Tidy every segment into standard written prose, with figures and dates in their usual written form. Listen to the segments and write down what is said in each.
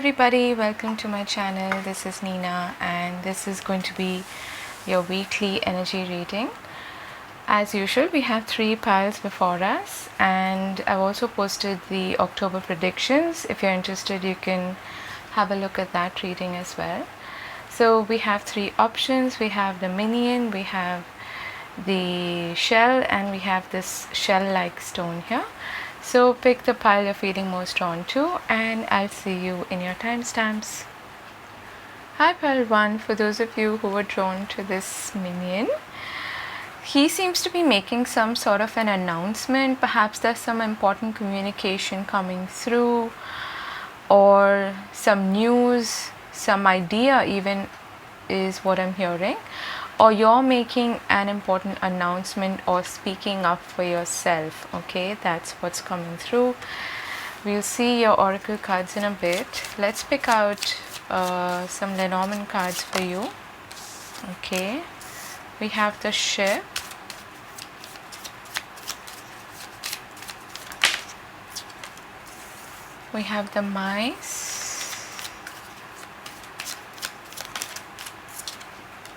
everybody, welcome to my channel. This is Nina and this is going to be your weekly energy reading. As usual, we have 3 piles before us and I've also posted the October predictions. If you're interested, you can have a look at that reading as well. So we have 3 options. We have the minion, we have the shell, and we have this shell-like stone here. So pick the pile you're feeling most drawn to and I'll see you in your timestamps. Hi pile 1, for those of you who were drawn to this minion, he seems to be making some sort of an announcement. Perhaps there's some important communication coming through or some news, some idea even is what I'm hearing. Or you're making an important announcement or speaking up for yourself. Okay, that's what's coming through. We'll see your oracle cards in a bit. Let's pick out some Lenormand cards for you. Okay, we have the ship, we have the mice,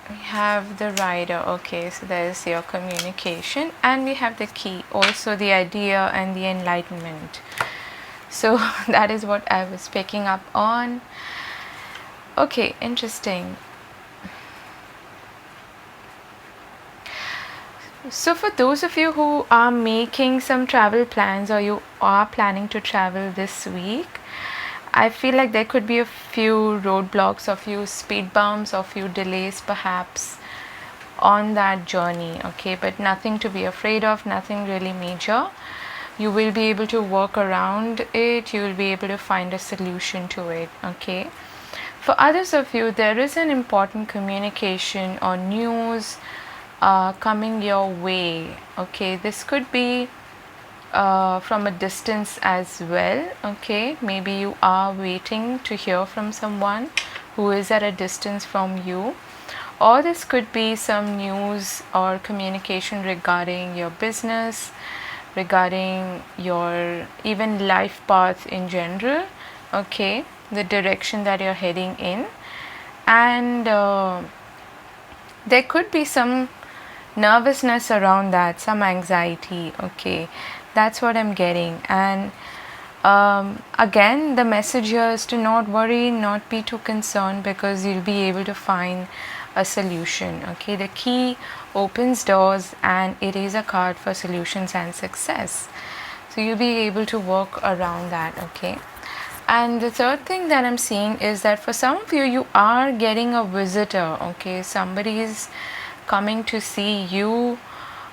we have the rider. Okay, so there's your communication, and we have the key, also the idea and the enlightenment. So that is what I was picking up on. Okay, interesting. So for those of you who are making some travel plans or you are planning to travel this week, I feel like there could be a few roadblocks, a few speed bumps, or a few delays perhaps on that journey. Okay, but nothing to be afraid of, nothing really major. You will be able to work around it, you will be able to find a solution to it. Okay, for others of you, there is an important communication or news coming your way. Okay, this could be from a distance as well. Okay, maybe you are waiting to hear from someone who is at a distance from you, or this could be some news or communication regarding your business, regarding your even life path in general. Okay, the direction that you're heading in, and there could be some nervousness around that, some anxiety. Okay, that's what I'm getting. And again, the message here is to not worry, not be too concerned, because you'll be able to find a solution. Okay, the key opens doors and it is a card for solutions and success, so you'll be able to work around that. Okay, and the third thing that I'm seeing is that for some of you, you are getting a visitor. Okay, somebody is coming to see you,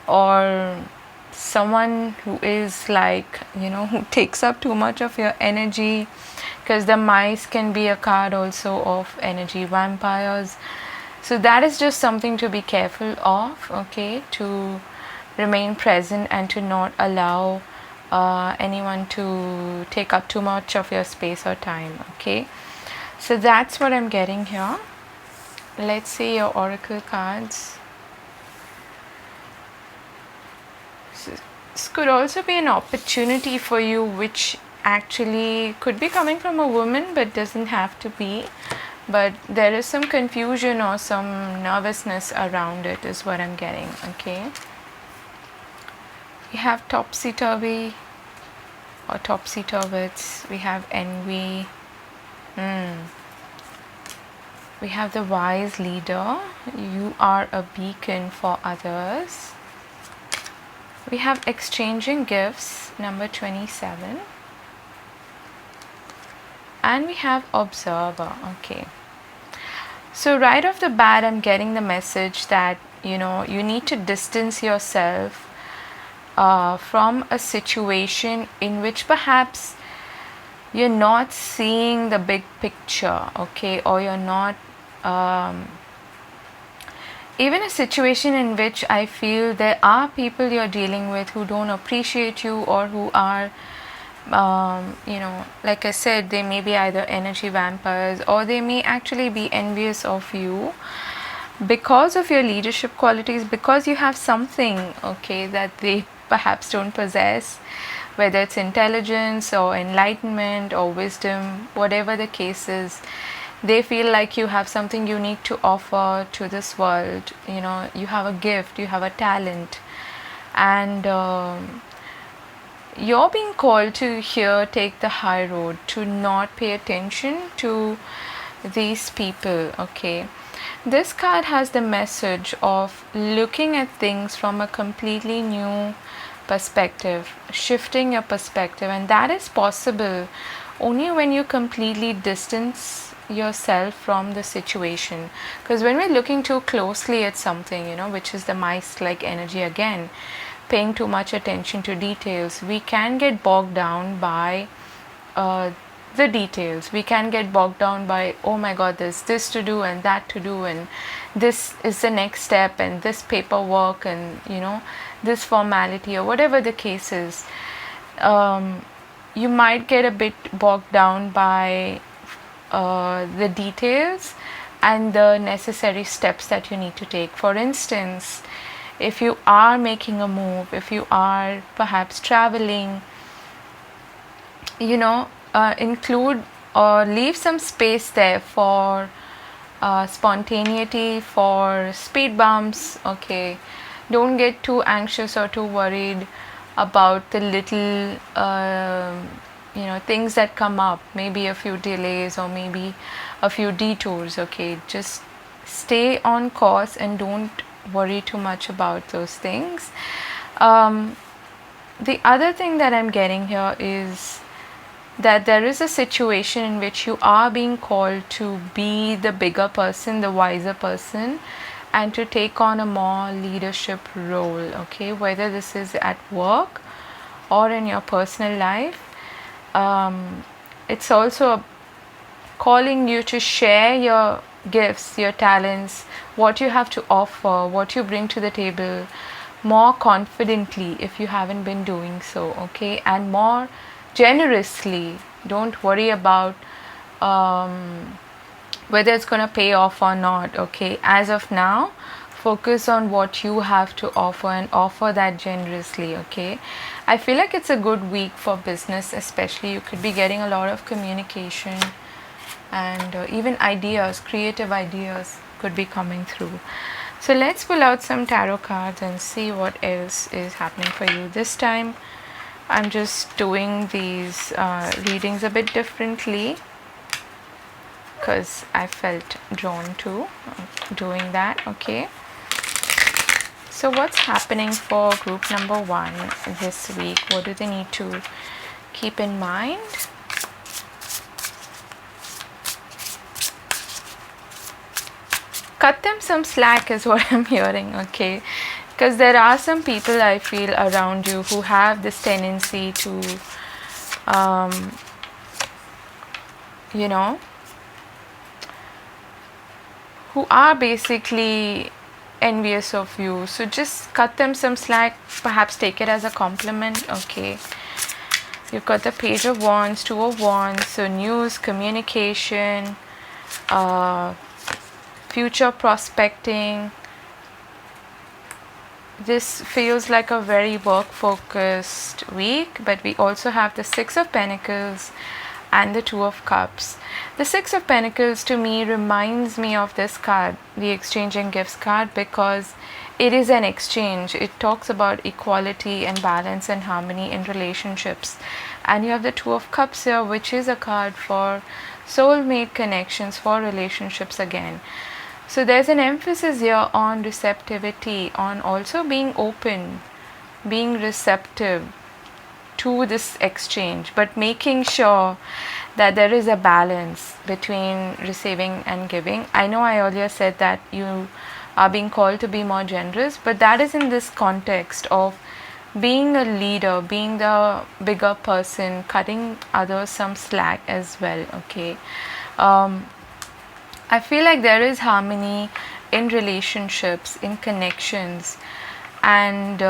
or someone who is like, who takes up too much of your energy, because the mice can be a card also of energy vampires. So that is just something to be careful of. Okay, to remain present and to not allow anyone to take up too much of your space or time. Okay, so that's what I'm getting here. Let's see your oracle cards. This could also be an opportunity for you, which actually could be coming from a woman but doesn't have to be. But there is some confusion or some nervousness around it is what I'm getting. Okay, we have topsy-turvy or topsy-turvets. We have envy. We have the wise leader. You are a beacon for others. We have exchanging gifts, number 27. And we have observer. Okay, so right off the bat, I'm getting the message that you need to distance yourself from a situation in which perhaps you're not seeing the big picture. Okay, or you're not even a situation in which I feel there are people you're dealing with who don't appreciate you, or who are like I said, they may be either energy vampires, or they may actually be envious of you because of your leadership qualities, because you have something, okay, that they perhaps don't possess. whether it's intelligence or enlightenment or wisdom, whatever the case is. They feel like you have something unique to offer to this world. You know, you have a gift, you have a talent, and you're being called to here take the high road, to not pay attention to these people. Okay, this card has the message of looking at things from a completely new perspective, shifting your perspective, and that is possible only when you completely distance yourself from the situation. Because when we're looking too closely at something, you know, which is the mice like energy again, paying too much attention to details, we can get bogged down by the details. We can get bogged down by, oh my god, there's this to do and that to do, and this is the next step, and this paperwork, and you know, this formality, or whatever the case is. You might get a bit bogged down by the details and the necessary steps that you need to take. For instance, if you are making a move, if you are perhaps traveling, you know, include or leave some space there for spontaneity, for speed bumps. Okay, don't get too anxious or too worried about the little you know, things that come up, maybe a few delays or maybe a few detours. Okay, just stay on course and don't worry too much about those things. The other thing that I'm getting here is that there is a situation in which you are being called to be the bigger person, the wiser person, and to take on a more leadership role. Okay, whether this is at work or in your personal life. It's also calling you to share your gifts, your talents, what you have to offer, what you bring to the table more confidently if you haven't been doing so. Okay, and more generously. Don't worry about whether it's going to pay off or not. Okay, as of now, focus on what you have to offer and offer that generously. Okay, I feel like it's a good week for business, especially. You could be getting a lot of communication, and even ideas, creative ideas could be coming through. So let's pull out some tarot cards and see what else is happening for you this time. I'm just doing these readings a bit differently because I felt drawn to doing that. Okay, so what's happening for group number 1 this week? What do they need to keep in mind? Cut them some slack is what I'm hearing. Okay, because there are some people, I feel, around you who have this tendency to you know, who are basically envious of you. So just cut them some slack, perhaps take it as a compliment. Okay, you've got the Page of Wands, Two of Wands, so news, communication, future prospecting. This feels like a very work focused week, but we also have the Six of Pentacles and the Two of Cups. The Six of Pentacles to me reminds me of this card, the Exchanging Gifts card, because it is an exchange. It talks about equality and balance and harmony in relationships. And you have the Two of Cups here, which is a card for soulmate connections, for relationships again. So there's an emphasis here on receptivity, on also being open, being receptive to this exchange, but making sure that there is a balance between receiving and giving. I know I earlier said that you are being called to be more generous, but that is in this context of being a leader, being the bigger person, cutting others some slack as well. Okay, I feel like there is harmony in relationships, in connections, and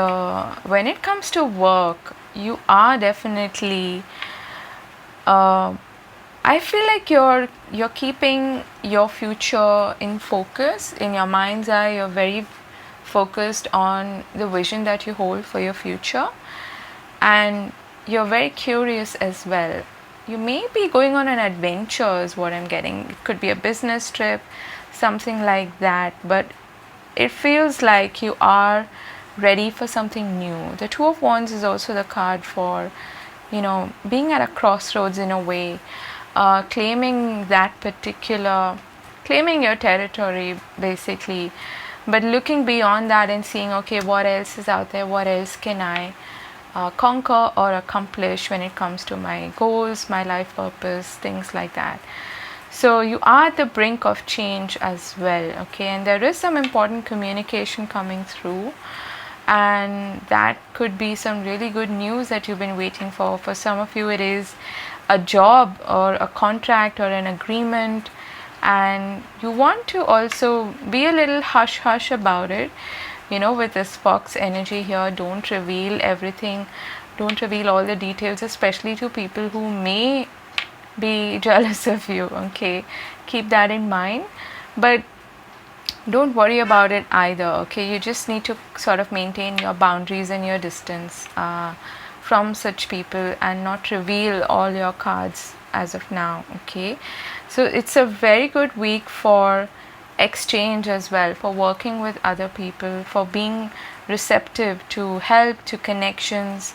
when it comes to work, you are definitely I feel like you're keeping your future in focus, in your mind's eye. You're very focused on the vision that you hold for your future, and you're very curious as well. You may be going on an adventure, is what I'm getting. It could be a business trip, something like that, but it feels like you are ready for something new. The Two of Wands is also the card for, being at a crossroads in a way, claiming claiming your territory basically, but looking beyond that and seeing, okay, what else is out there? What else can I conquer or accomplish when it comes to my goals, my life purpose, things like that. So you are at the brink of change as well, okay, and there is some important communication coming through, and that could be some really good news that you've been waiting for. For some of you, it is a job or a contract or an agreement, and you want to also be a little hush hush about it. With this fox energy here, don't reveal everything, don't reveal all the details, especially to people who may be jealous of you, okay? Keep that in mind, but don't worry about it either, okay? You just need to sort of maintain your boundaries and your distance from such people and not reveal all your cards as of now, okay? So it's a very good week for exchange as well, for working with other people, for being receptive to help, to connections,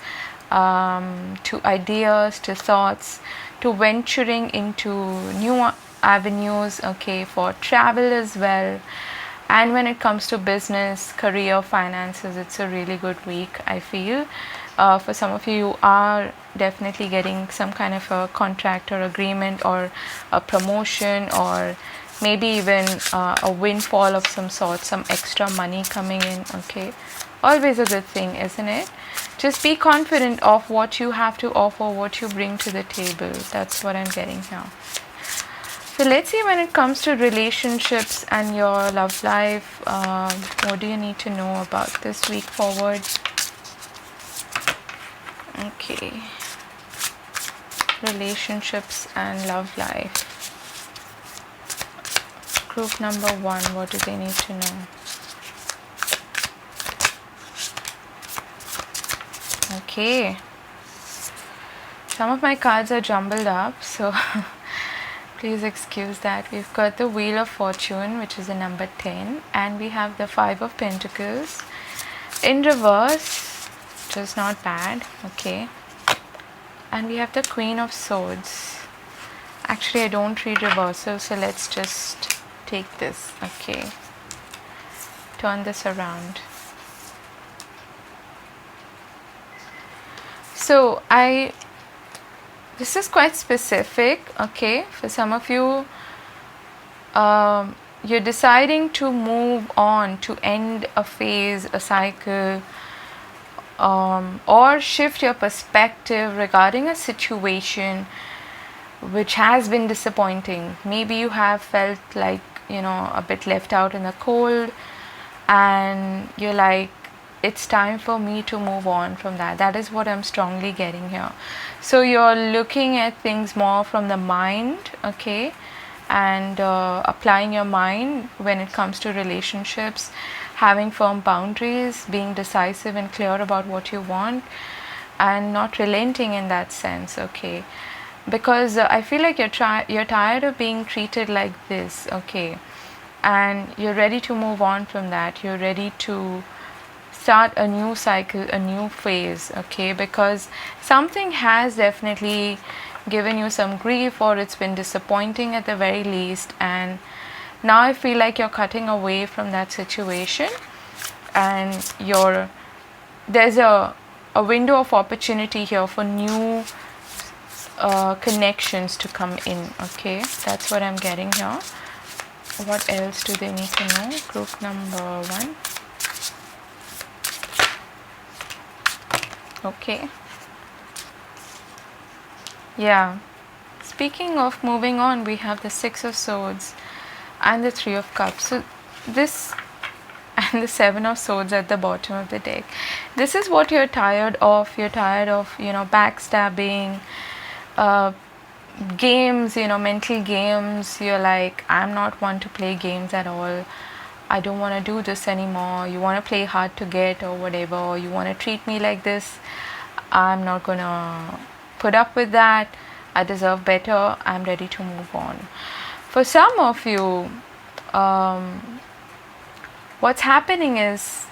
to ideas, to thoughts, to venturing into new avenues, okay, for travel as well. And when it comes to business, career, finances, it's a really good week, I feel. For some of you, you are definitely getting some kind of a contract or agreement or a promotion, or maybe even a windfall of some sort, some extra money coming in, okay? Always a good thing, isn't it? Just be confident of what you have to offer, what you bring to the table. That's what I'm getting here. So let's see, when it comes to relationships and your love life, what do you need to know about this week forward? Okay. Relationships and love life. Group number 1, what do they need to know? Okay. Some of my cards are jumbled up, so please excuse that. We've got the Wheel of Fortune, which is the number 10, and we have the 5 of Pentacles in reverse, which is not bad, okay. And we have the Queen of Swords. Actually, I don't read reversal, so let's just take this, okay. Turn this around. So this is quite specific, okay. For some of you, you're deciding to move on, to end a phase, a cycle, or shift your perspective regarding a situation which has been disappointing. Maybe you have felt like, a bit left out in the cold, and you're like, it's time for me to move on from that. That is what I'm strongly getting here. So you're looking at things more from the mind, okay, and applying your mind when it comes to relationships, having firm boundaries, being decisive and clear about what you want, and not relenting in that sense, okay. Because I feel like you're tired of being treated like this, okay, and you're ready to move on from that. You're ready to start a new cycle, a new phase, okay, because something has definitely given you some grief, or it's been disappointing at the very least, and now I feel like you're cutting away from that situation, and there's a window of opportunity here for new connections to come in, okay. That's what I'm getting here. What else do they need to know? Group number 1. Okay. Yeah. Speaking of moving on, we have the 6 of Swords and the 3 of Cups. So this, and the 7 of Swords at the bottom of the deck. This is what you're tired of. You're tired of, backstabbing, games, mental games. You're like, I'm not one to play games at all. I don't want to do this anymore. You want to play hard to get or whatever, or you want to treat me like this. I'm not gonna put up with that. I deserve better. I'm ready to move on. For some of you, what's happening is,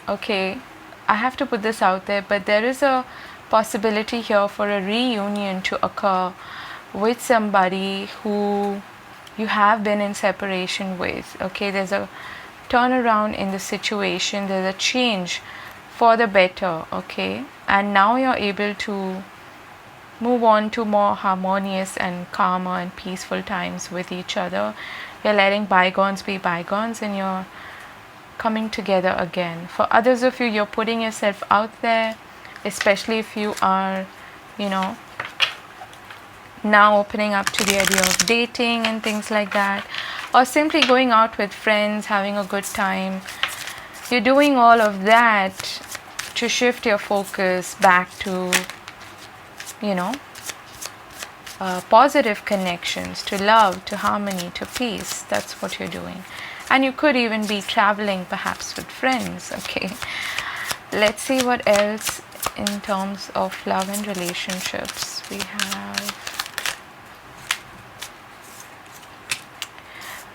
okay, I have to put this out there, but there is a possibility here for a reunion to occur with somebody who you have been in separation with. Okay, there's a turnaround in the situation, there's a change for the better. Okay, and now you're able to move on to more harmonious and calmer and peaceful times with each other. You're letting bygones be bygones and you're coming together again. For others of you, you're putting yourself out there, especially if you are, you know, now opening up to the idea of dating and things like that, or simply going out with friends, having a good time. You're doing all of that to shift your focus back to, you know, positive connections, to love, to harmony, to peace. That's what you're doing. And you could even be traveling perhaps with friends. Okay, let's see what else in terms of love and relationships. We have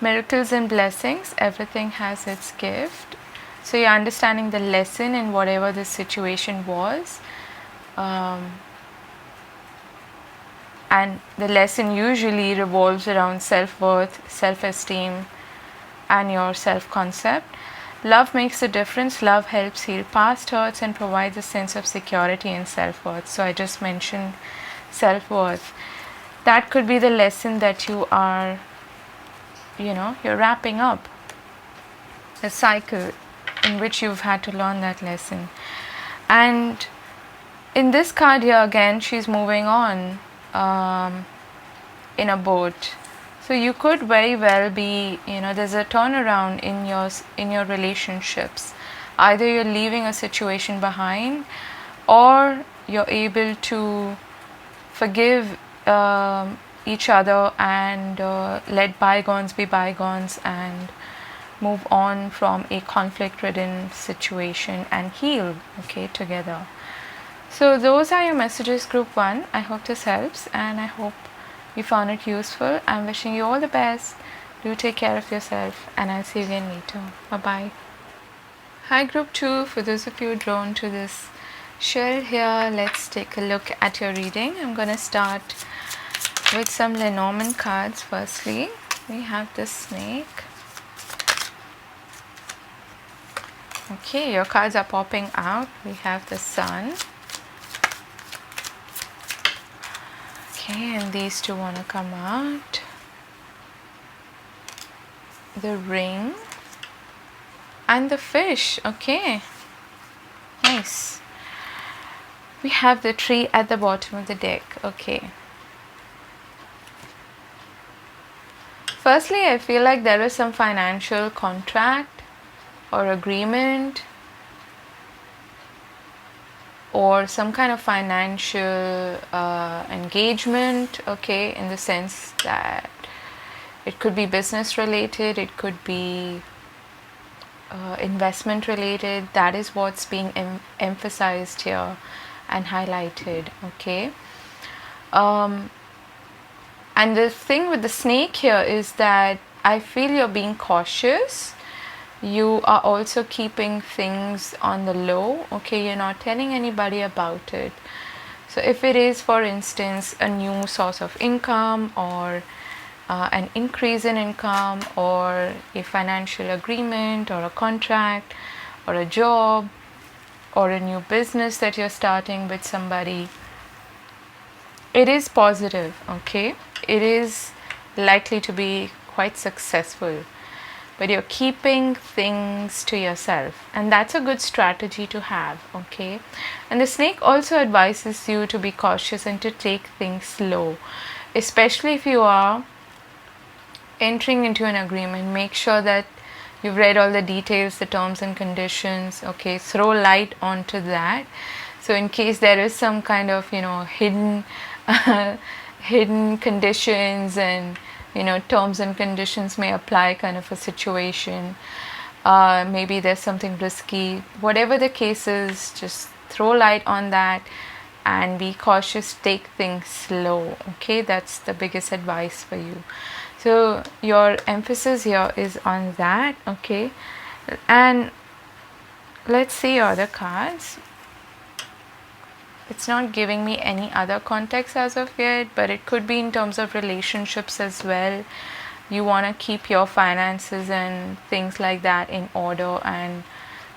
miracles and blessings. Everything has its gift. So you're understanding the lesson in whatever the situation was. And the lesson usually revolves around self-worth, self-esteem, and your self-concept. Love makes a difference. Love helps heal past hurts and provides a sense of security and self-worth. So I just mentioned self-worth. That could be the lesson that you are, you know, you're wrapping up. A cycle in which you've had to learn that lesson. And in this card here again, she's moving on in a boat. So you could very well be, you know, there's a turnaround in your relationships. Either you're leaving a situation behind, or you're able to forgive each other and let bygones be bygones and move on from a conflict-ridden situation and heal, okay, together. So those are your messages, group 1. I hope this helps and I hope you found it useful. I'm wishing you all the best. Do take care of yourself and I'll see you again later. Bye-bye. Hi group 2, for those of you drawn to this shell here, let's take a look at your reading. I'm going to start with some Lenormand cards. Firstly, we have the snake. Okay, your cards are popping out. We have the sun. Okay, and these two want to come out. The ring and the fish. Okay, nice. We have the tree at the bottom of the deck. Okay. Firstly, I feel like there is some financial contract or agreement or some kind of financial engagement, okay, in the sense that it could be business related, it could be investment related. That is what's being emphasized here and highlighted, okay. And the thing with the snake here is that I feel you're being cautious. You are also keeping things on the low, okay. You're not telling anybody about it. So if it is, for instance, a new source of income or an increase in income or a financial agreement or a contract or a job or a new business that you're starting with somebody, it is positive, okay. It is likely to be quite successful, but you're keeping things to yourself, and that's a good strategy to have, okay. And the snake also advises you to be cautious and to take things slow, especially if you are entering into an agreement. Make sure that you've read all the details, the terms and conditions, okay. Throw light onto that, so in case there is some kind of, you know, hidden hidden conditions and, you know, terms and conditions may apply kind of a situation, maybe there's something risky, whatever the case is, just throw light on that and be cautious, take things slow. Okay, that's the biggest advice for you. So your emphasis here is on that. Okay, and let's see other cards. It's not giving me any other context as of yet, but it could be in terms of relationships as well. You want to keep your finances and things like that in order and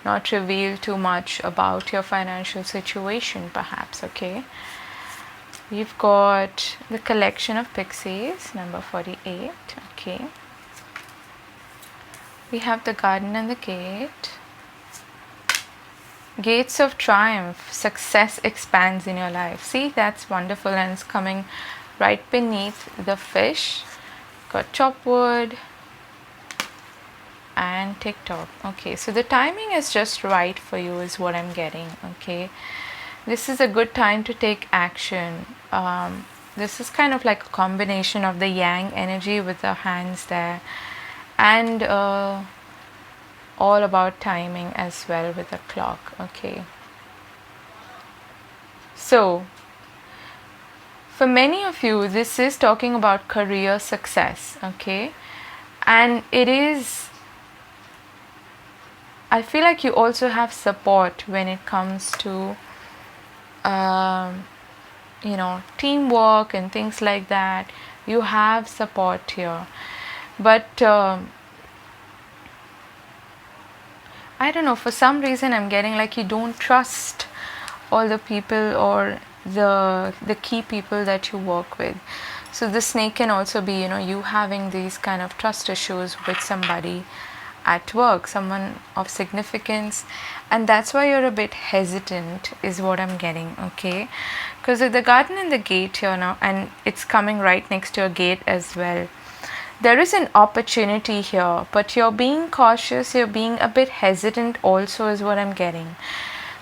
not reveal too much about your financial situation, perhaps. Okay, we've got the collection of pixies, number 48. Okay, we have the garden and the gate. Gates of triumph, success expands in your life. See, that's wonderful, and it's coming right beneath the fish. Got chop wood and TikTok. Okay, so the timing is just right for you is what I'm getting. Okay, this is a good time to take action. This is kind of like a combination of the yang energy with the hands there, and all about timing as well with the clock. Okay, so for many of you this is talking about career success. Okay, and it is, I feel like you also have support when it comes to teamwork and things like that. You have support here, but I don't know, for some reason I'm getting like you don't trust all the people or the key people that you work with. So the snake can also be, you having these kind of trust issues with somebody at work, someone of significance, and that's why you're a bit hesitant is what I'm getting. Okay, because of the garden and the gate here now, and it's coming right next to your gate as well. There is an opportunity here, but you're being cautious, you're being a bit hesitant also is what I'm getting.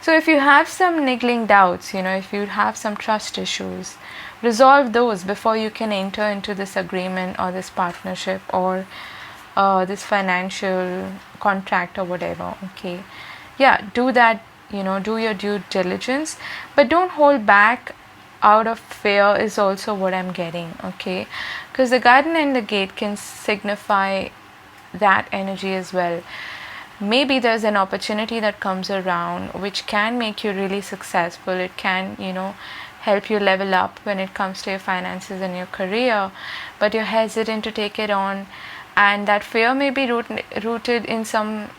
So if you have some niggling doubts, if you have some trust issues, resolve those before you can enter into this agreement or this partnership or this financial contract or whatever. Okay, yeah, do that, do your due diligence, but don't hold back out of fear is also what I'm getting. Okay, because the garden and the gate can signify that energy as well. Maybe there's an opportunity that comes around which can make you really successful. It can, help you level up when it comes to your finances and your career, but you're hesitant to take it on, and that fear may be rooted in some,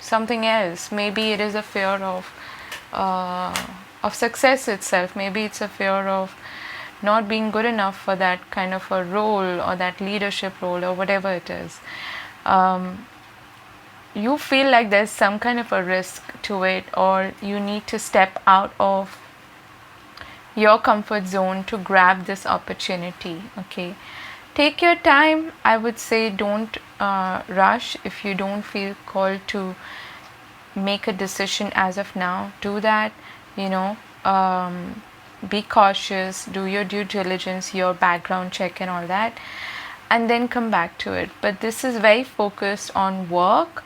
something else. Maybe it is a fear of success itself. Maybe it's a fear of not being good enough for that kind of a role or that leadership role or whatever it is. You feel like there's some kind of a risk to it, or you need to step out of your comfort zone to grab this opportunity. Okay, take your time. I would say don't rush. If you don't feel called to make a decision as of now, do that. Be cautious, do your due diligence, your background check and all that, and then come back to it. But this is very focused on work,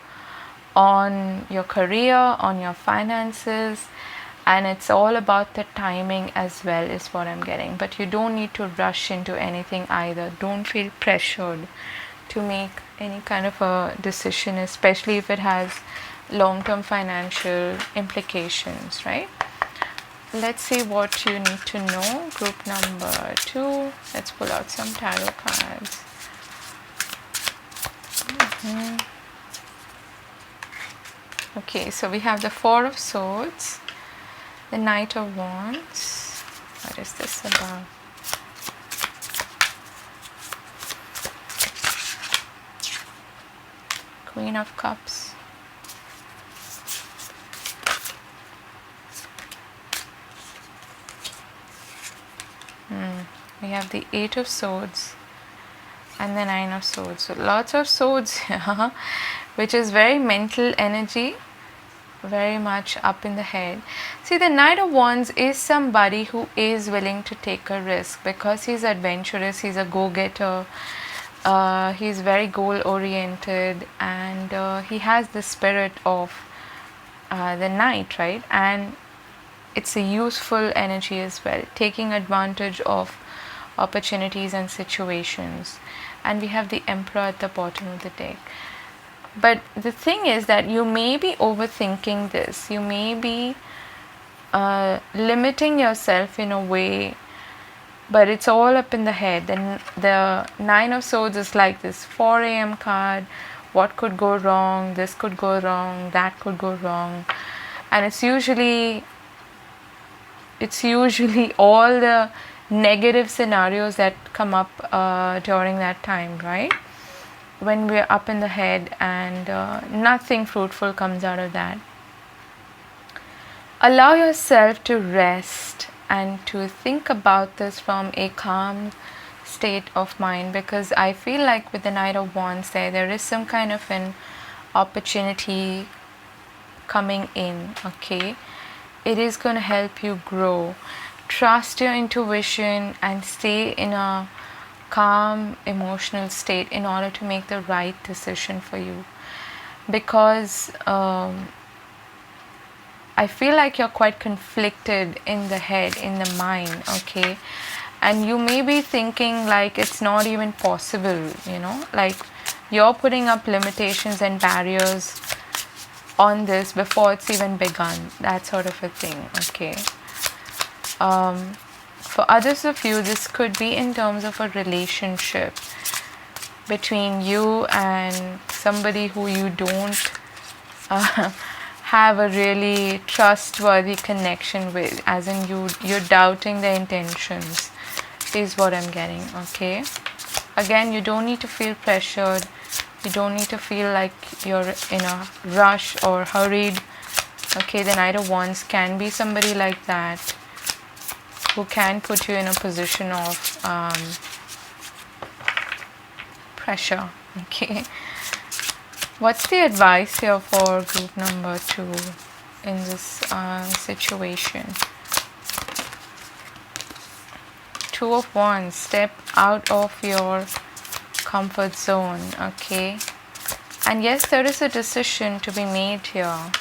on your career, on your finances, and it's all about the timing as well is what I'm getting. But you don't need to rush into anything either. Don't feel pressured to make any kind of a decision, especially if it has long-term financial implications, right? Let's see what you need to know. Group number 2. Let's pull out some tarot cards. Okay, so we have the Four of Swords, the Knight of Wands. What is this about? Queen of Cups. We have the Eight of Swords and the Nine of Swords. So lots of swords here, which is very mental energy, very much up in the head. See, the Knight of Wands is somebody who is willing to take a risk because he's adventurous, he's a go-getter, he's very goal-oriented, and he has the spirit of the knight, right? And it's a useful energy as well, taking advantage of opportunities and situations. And we have the Emperor at the bottom of the deck. But the thing is that you may be overthinking this. You may be limiting yourself in a way, but it's all up in the head. And the Nine of Swords is like this 4 a.m. card. What could go wrong? This could go wrong. That could go wrong. And it's usually all the negative scenarios that come up during that time, right? When we're up in the head, and nothing fruitful comes out of that. Allow yourself to rest and to think about this from a calm state of mind, because I feel like with the Knight of Wands there is some kind of an opportunity coming in, okay? It is going to help you grow. Trust your intuition and stay in a calm emotional state in order to make the right decision for you, because I feel like you're quite conflicted in the head, in the mind, okay? And you may be thinking like it's not even possible, like you're putting up limitations and barriers on this before it's even begun, that sort of a thing, okay? For others of you, this could be in terms of a relationship between you and somebody who you don't have a really trustworthy connection with, as in you're doubting their intentions, is what I'm getting, okay? Again, you don't need to feel pressured. You don't need to feel like you're in a rush or hurried, okay? The Knight of Wands can be somebody like that, who can put you in a position of pressure, okay? What's the advice here for group number 2 in this situation? 2 of Wands, step out of your comfort zone, okay? And yes, there is a decision to be made here.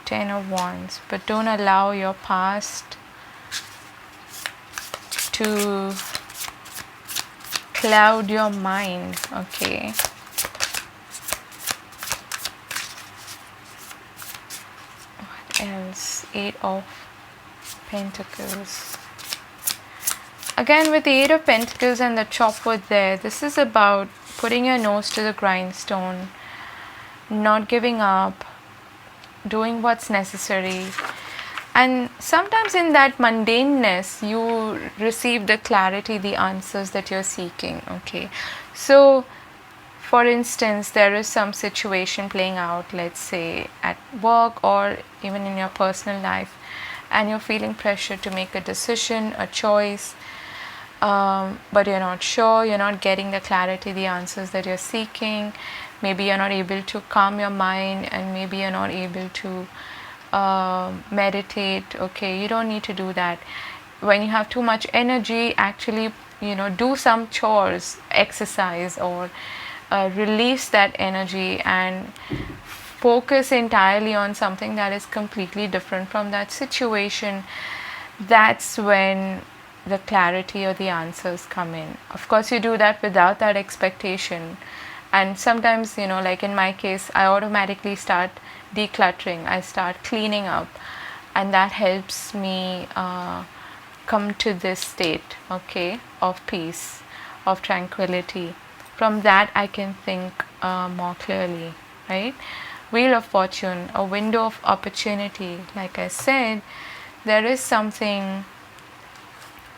10 of Wands, but don't allow your past to cloud your mind, okay? What else? 8 of Pentacles. Again, with the 8 of Pentacles and the chopwood there, this is about putting your nose to the grindstone, not giving up, doing what's necessary. And sometimes in that mundaneness, you receive the clarity, the answers that you're seeking, okay? So, for instance, there is some situation playing out, let's say at work or even in your personal life, and you're feeling pressure to make a decision, a choice, but you're not sure, you're not getting the clarity, the answers that you're seeking. Maybe you're not able to calm your mind, and maybe you're not able to meditate, okay? You don't need to do that. When you have too much energy, actually, do some chores, exercise, or release that energy and focus entirely on something that is completely different from that situation. That's when the clarity or the answers come in. Of course, you do that without that expectation. And sometimes, like in my case, I automatically start decluttering. I start cleaning up, and that helps me come to this state, okay, of peace, of tranquility. From that, I can think more clearly, right? Wheel of Fortune, a window of opportunity. Like I said, there is something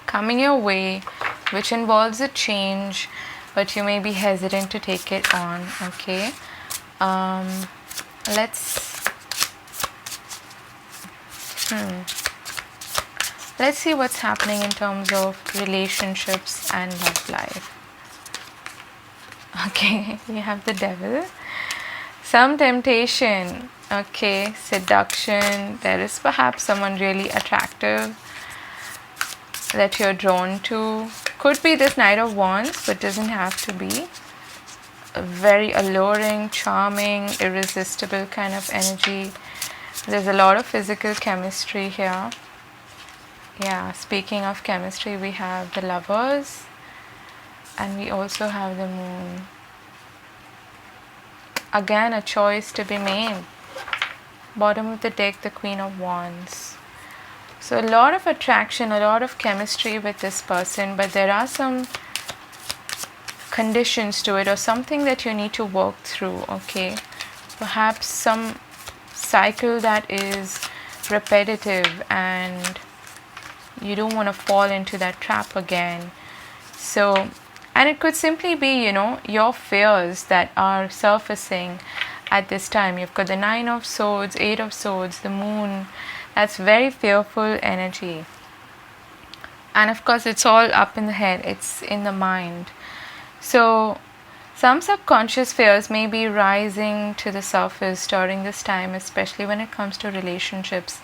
coming your way which involves a change, but you may be hesitant to take it on, okay? Let's see what's happening in terms of relationships and love life. Okay, we have the Devil. Some temptation, okay, seduction. There is perhaps someone really attractive that you're drawn to. Could be this Knight of Wands, but doesn't have to be. A very alluring, charming, irresistible kind of energy. There's a lot of physical chemistry here. Yeah, speaking of chemistry, we have the Lovers and we also have the Moon. Again, a choice to be made. Bottom of the deck, the Queen of Wands. So a lot of attraction, a lot of chemistry with this person, but there are some conditions to it or something that you need to work through, okay? Perhaps some cycle that is repetitive and you don't want to fall into that trap again. So, and it could simply be, your fears that are surfacing at this time. You've got the Nine of Swords, Eight of Swords, the Moon. That's very fearful energy. And of course, it's all up in the head, it's in the mind. So, some subconscious fears may be rising to the surface during this time, especially when it comes to relationships.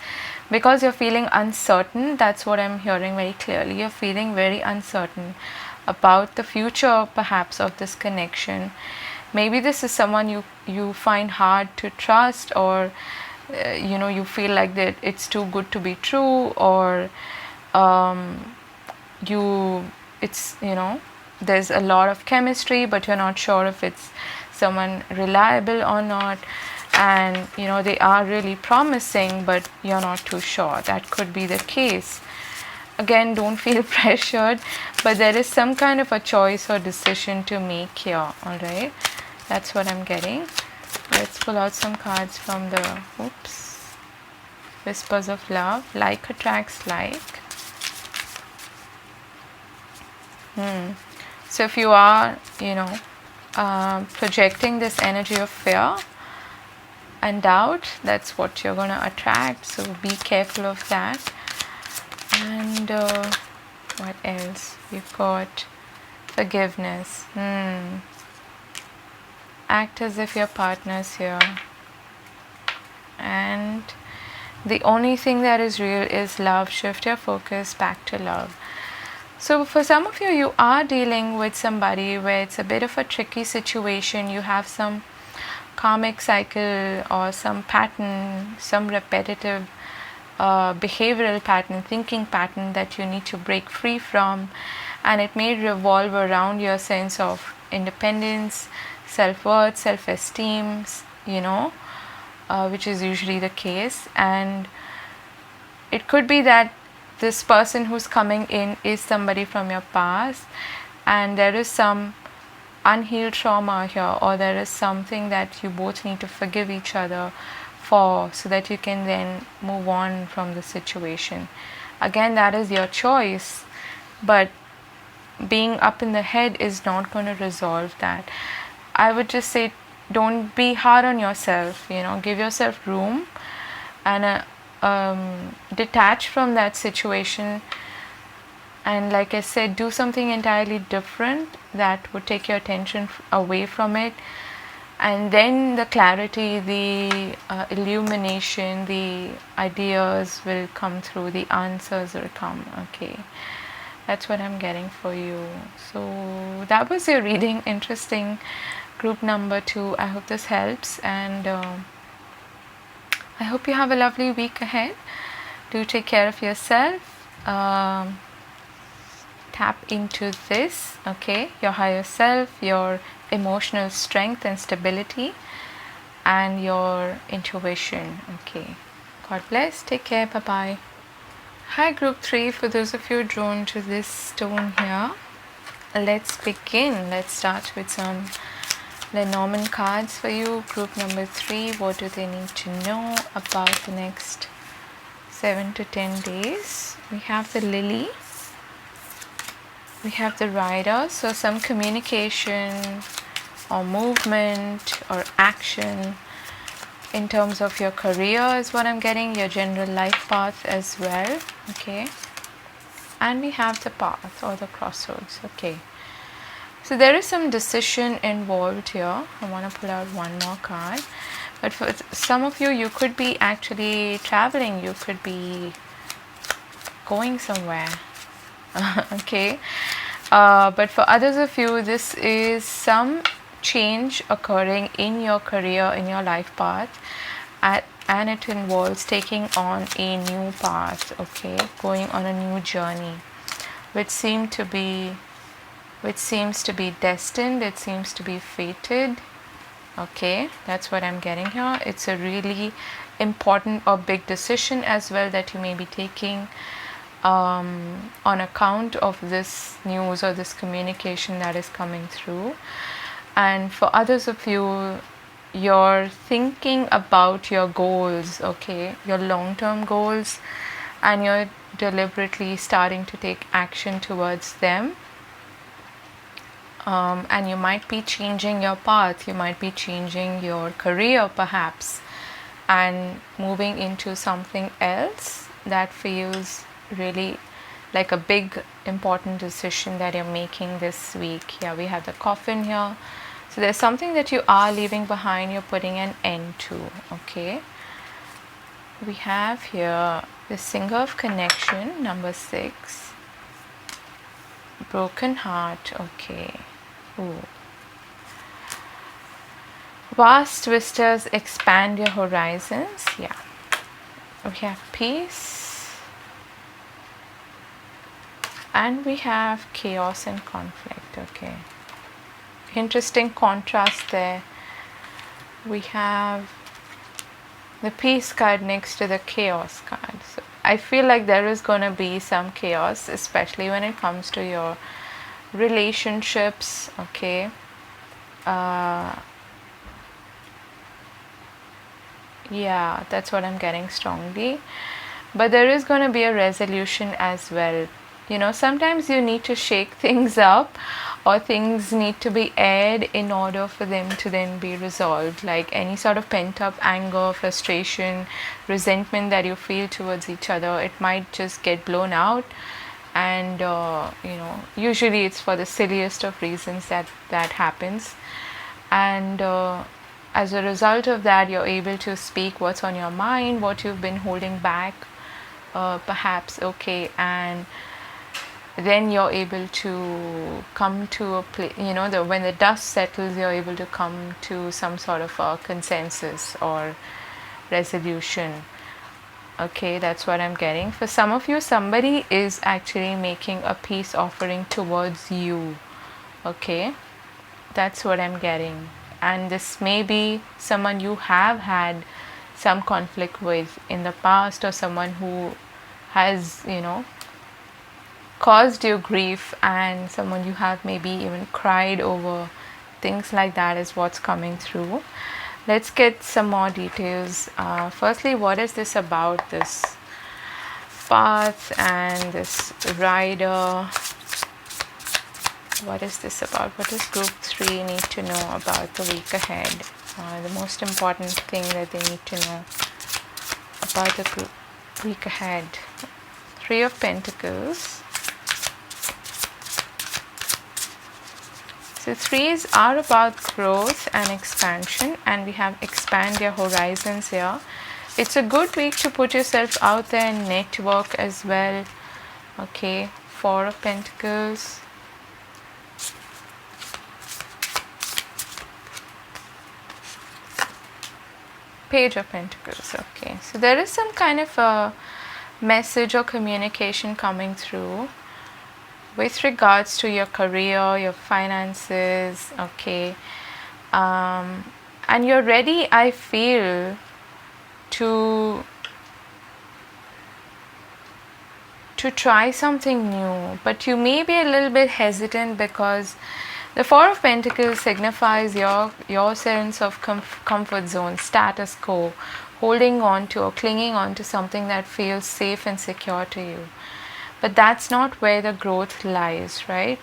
Because you're feeling uncertain, that's what I'm hearing very clearly. You're feeling very uncertain about the future, perhaps, of this connection. Maybe this is someone you find hard to trust, or you feel like that it's too good to be true, or there's a lot of chemistry but you're not sure if it's someone reliable or not, and they are really promising but you're not too sure. That could be the case. Again, don't feel pressured, but there is some kind of a choice or decision to make here. All right, that's what I'm getting. Let's pull out some cards from the Whispers of Love. Like attracts like. So if you are projecting this energy of fear and doubt, that's what you're going to attract, so be careful of that. And what else? We've got forgiveness. Act as if your partner's here, and the only thing that is real is love. Shift your focus back to love. So for some of you, you are dealing with somebody where it's a bit of a tricky situation. You have some karmic cycle or some pattern, some repetitive behavioral pattern, thinking pattern that you need to break free from, and it may revolve around your sense of independence, self-worth, self-esteem, which is usually the case. And it could be that this person who's coming in is somebody from your past, and there is some unhealed trauma here, or there is something that you both need to forgive each other for, so that you can then move on from the situation. Again, that is your choice, but being up in the head is not going to resolve that. I would just say, don't be hard on yourself, give yourself room and detach from that situation, and like I said, do something entirely different that would take your attention away from it, and then the clarity, the illumination, the ideas will come through, the answers will come. Okay, that's what I'm getting for you. So that was your reading. Interesting. Group number 2. I hope this helps, and I hope you have a lovely week ahead. Do take care of yourself. Tap into this, okay? Your higher self, your emotional strength and stability, and your intuition, okay? God bless. Take care. Bye-bye. Hi, Group 3. For those of you drawn to this stone here, let's begin. Let's start with some Lenormand cards for you. Group number 3, what do they need to know about the next 7 to 10 days? We have the Lily, we have the Rider, so some communication or movement or action in terms of your career is what I'm getting, your general life path as well, okay? And we have the path or the crossroads, okay? So there is some decision involved here. I want to pull out one more card. But for some of you, you could be actually traveling. You could be going somewhere. Okay. But for others of you, this is some change occurring in your career, in your life path at and it involves taking on a new path, okay, going on a new journey, which seems to be destined, it seems to be fated. Okay, that's what I'm getting here. It's a really important or big decision as well that you may be taking on account of this news or this communication that is coming through. And for others of you, you're thinking about your goals, okay, your long-term goals, and you're deliberately starting to take action towards them. And you might be changing your path, you might be changing your career perhaps, and moving into something else that feels really like a big important decision that you're making this week. Yeah, we have the coffin here. So there's something that you are leaving behind, you're putting an end to, okay. We have here the Singer of Connection, number 6. Broken heart, okay. Ooh. Vast vistas expand your horizons, yeah. We have peace. And we have chaos and conflict, okay. Interesting contrast there. We have the peace card next to the chaos card. So I feel like there is going to be some chaos, especially when it comes to your relationships, okay. Yeah, that's what I'm getting strongly. But there is going to be a resolution as well. You know, sometimes you need to shake things up, or things need to be aired in order for them to then be resolved. Like any sort of pent up anger, frustration, resentment that you feel towards each other, it might just get blown out. And you know, usually it's for the silliest of reasons that happens. And as a result of that, you're able to speak what's on your mind, what you've been holding back, perhaps, okay. And then you're able to come to a place, you know, when the dust settles, you're able to come to some sort of a consensus or resolution. Okay, that's what I'm getting. For some of you, somebody is actually making a peace offering towards you. Okay, that's what I'm getting. And this may be someone you have had some conflict with in the past, or someone who has, you know, caused you grief, and someone you have maybe even cried over. Things like that is what's coming through. Let's get some more details. Firstly, what is this about, this path and this rider? What is this about? What does group 3 need to know about the week ahead? The most important thing that they need to know about the week ahead. 3 of Pentacles. So 3s are about growth and expansion, and we have expand your horizons here. It's a good week to put yourself out there and network as well. Okay, 4 of Pentacles. Page of Pentacles. Okay, so there is some kind of a message or communication coming through with regards to your career, your finances, okay. And you're ready, I feel, to try something new, but you may be a little bit hesitant because the 4 of Pentacles signifies your sense of comfort zone, status quo, holding on to or clinging on to something that feels safe and secure to you. But that's not where the growth lies, right?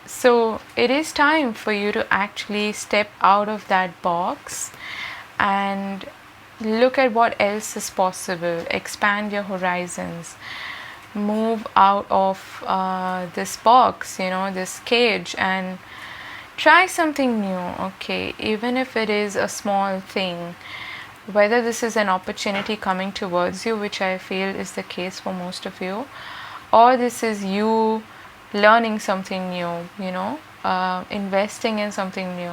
So it is time for you to actually step out of that box and look at what else is possible. Expand your horizons. Move out of this box, you know, this cage, and try something new, okay? Even if it is a small thing. Whether this is an opportunity coming towards you, which I feel is the case for most of you, or this is you learning something new, you know, investing in something new.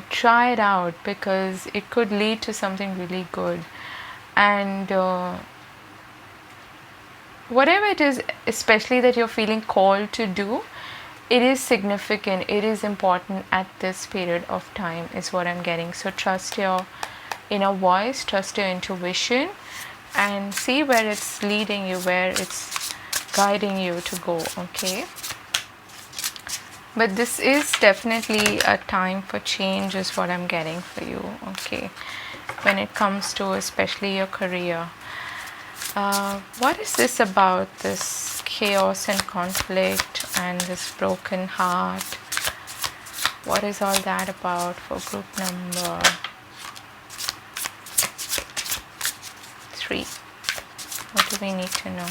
try it out, because it could lead to something really good. And whatever it is, especially that you're feeling called to do, it is significant, it is important at this period of time, is what I'm getting. So trust your inner voice, trust your intuition, and see where it's leading you, where it's guiding you to go. Okay, but this is definitely a time for change, is what I'm getting for you. Okay, when it comes to especially your career. What is this about, this chaos and conflict and this broken heart? What is all that about for group number 3? What do we need to know?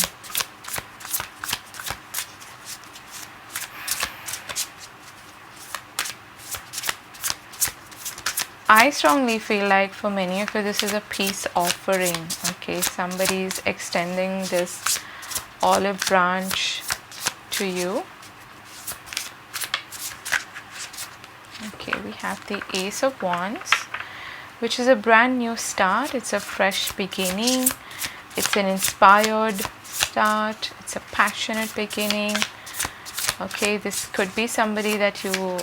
I strongly feel like for many of you this is a peace offering. Okay, somebody is extending this olive branch to you. Okay, we have the Ace of Wands, which is a brand new start. It's a fresh beginning. It's an inspired start. It's a passionate beginning. Okay, this could be somebody that you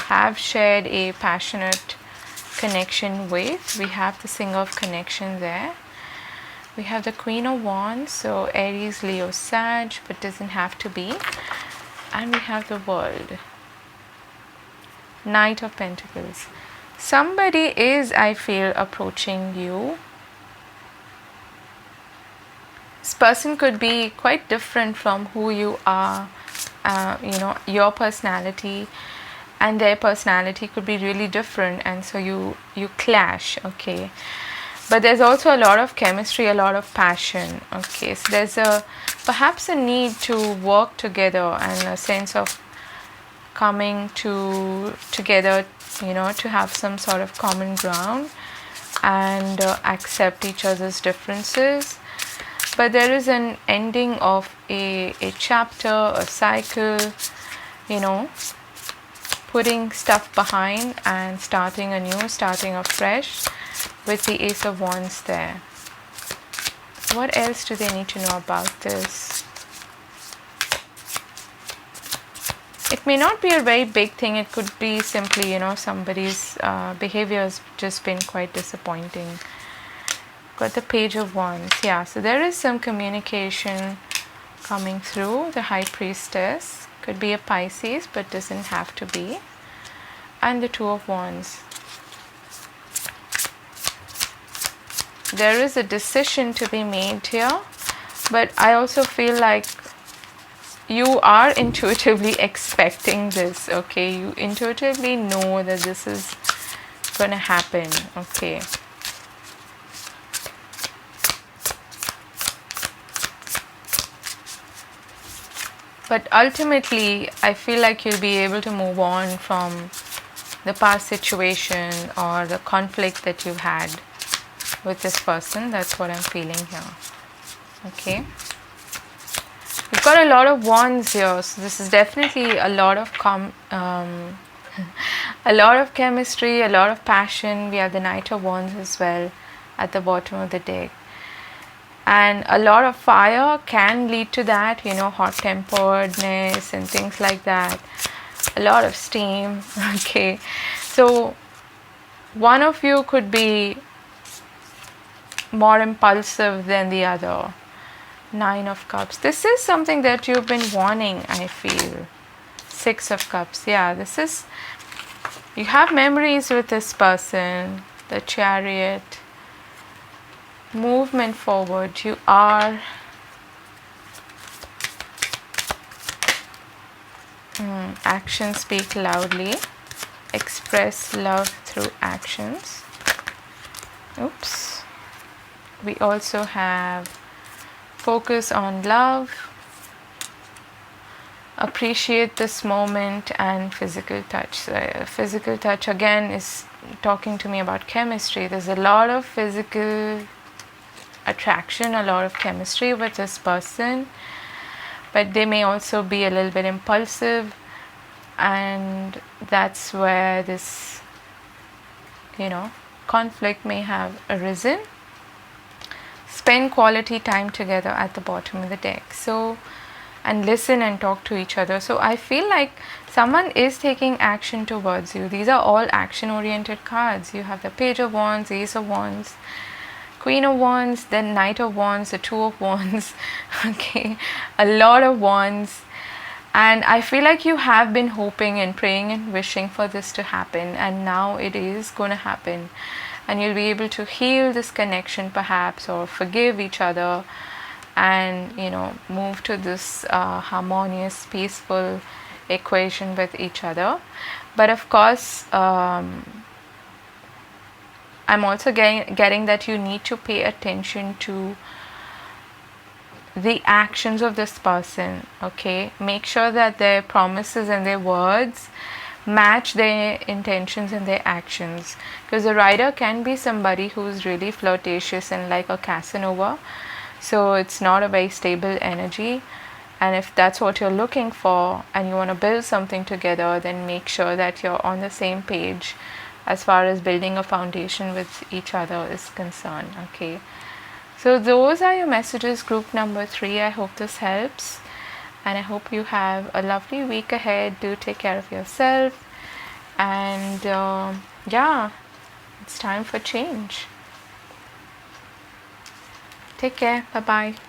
have shared a passionate connection with. We have the Singer of Connection there. We have the Queen of Wands, so Aries, Leo, Sag, but doesn't have to be. And we have the World. Knight of Pentacles. Somebody is, I feel, approaching you. This person could be quite different from who you are, your personality and their personality could be really different, and so you clash. Okay, but there's also a lot of chemistry, a lot of passion. Okay, so there's perhaps a need to work together and a sense of coming together, to have some sort of common ground and accept each other's differences. But there is an ending of a chapter, a cycle, putting stuff behind and starting anew, starting afresh with the Ace of Wands there. What else do they need to know about this? It may not be a very big thing. It could be simply, somebody's behavior has just been quite disappointing. Got the Page of Wands. Yeah, so there is some communication coming through. The High Priestess. Could be a Pisces, but doesn't have to be. And the Two of Wands. There is a decision to be made here, but I also feel like you are intuitively expecting this. Okay, you intuitively know that this is gonna happen. Okay. But ultimately, I feel like you'll be able to move on from the past situation or the conflict that you've had with this person. That's what I'm feeling here. Okay. You've got a lot of wands here, so this is definitely a lot of a lot of chemistry, a lot of passion. We have the Knight of Wands as well at the bottom of the deck. And a lot of fire can lead to that, hot-temperedness and things like that. A lot of steam. Okay, so one of you could be more impulsive than the other. Nine of Cups. This is something that you've been wanting, I feel. Six of Cups. Yeah, this is, you have memories with this person. The Chariot. Movement forward. You are actions speak loudly. Express love through actions. Oops. We also have focus on love, appreciate this moment, and physical touch. Physical touch again is talking to me about chemistry. There's a lot of physical attraction, a lot of chemistry with this person, but they may also be a little bit impulsive, and that's where this conflict may have arisen. Spend quality time together at the bottom of the deck. So, and listen and talk to each other. So I feel like someone is taking action towards you. These are all action oriented cards. You have the Page of Wands, Ace of Wands, Queen of Wands, then Knight of Wands, the Two of Wands. Okay, a lot of wands. And I feel like you have been hoping and praying and wishing for this to happen, and now it is going to happen. And you'll be able to heal this connection perhaps, or forgive each other, and move to this harmonious, peaceful equation with each other. But of course, I'm also getting that you need to pay attention to the actions of this person. Okay, make sure that their promises and their words match their intentions and their actions, because the rider can be somebody who's really flirtatious and like a Casanova. So it's not a very stable energy, and if that's what you're looking for and you want to build something together, then make sure that you're on the same page as far as building a foundation with each other is concerned. Okay, so those are your messages, group number 3. I hope this helps, and I hope you have a lovely week ahead. Do take care of yourself, and yeah, it's time for change. Take care. Bye bye.